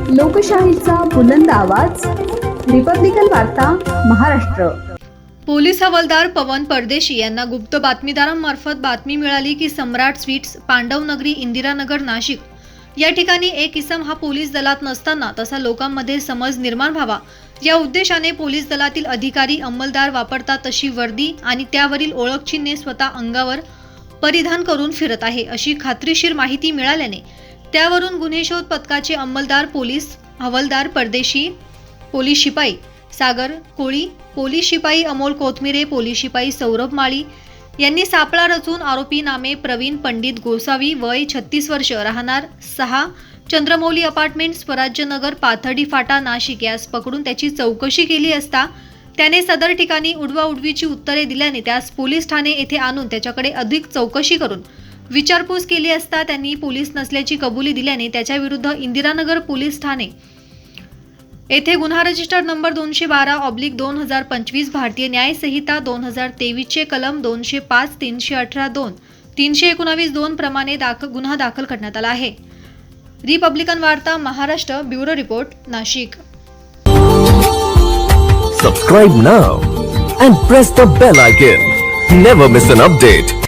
लोकशाहीचा बुलंद आवाज, रिपब्लिकन वार्ता महाराष्ट्र। पोलीस हवालदार पवन परदेशी यांना गुप्त बातमीदारांमार्फत बातमी मिळाली की सम्राट स्वीट्स, पांडवनगरी, इंदिरानगर, नाशिक या ठिकाणी एक इसम हा पोलीस दलात नसताना तसा लोकांमध्ये समज निर्माण व्हावा या उद्देशाने पोलीस दलातील अधिकारी अंमलदार वापरतात तशी वर्दी आणि त्यावरील ओळख चिन्हे स्वतः अंगावर परिधान करून फिरत आहे अशी खात्रीशीर माहिती मिळाल्याने त्यावरून गुन्हे शोध पथकाचे अंमलदार पोलीस हवालदार परदेशी, पोलीस शिपाई सागर कोळी, पोलीस शिपाई अमोल कोथमिरे, पोलीस शिपाई सौरभ माळी यांनी सापळा रचून आरोपी नामे प्रवीण पंडित गोसावी, वय 36 वर्ष, राहणार 6 चंद्रमौली अपार्टमेंट, स्वराज्यनगर, पाथर्डी फाटा, नाशिक यास पकडून त्याची चौकशी केली असता त्याने सदर ठिकाणी उडवाउडवीची उत्तरे दिल्याने त्यास पोलीस ठाणे येथे आणून त्याच्याकडे अधिक चौकशी करून विचारपूस केली असता त्यांनी पोलीस नसल्याची कबुली दिल्याने त्याच्या विरुद्ध इंदिरानगर पोलीस ठाणे येथे गुन्हा रजिस्टर नंबर 212/2025 भारतीय न्याय संहिता 2023 चे कलम 205, 318, 2, 319, 2 प्रमाणे गुन्हा दाखल करण्यात आला आहे। रिपब्लिकन वार्ता Maharashtra, bureau report, Nashik. Subscribe now and press the bell icon. Never miss an update.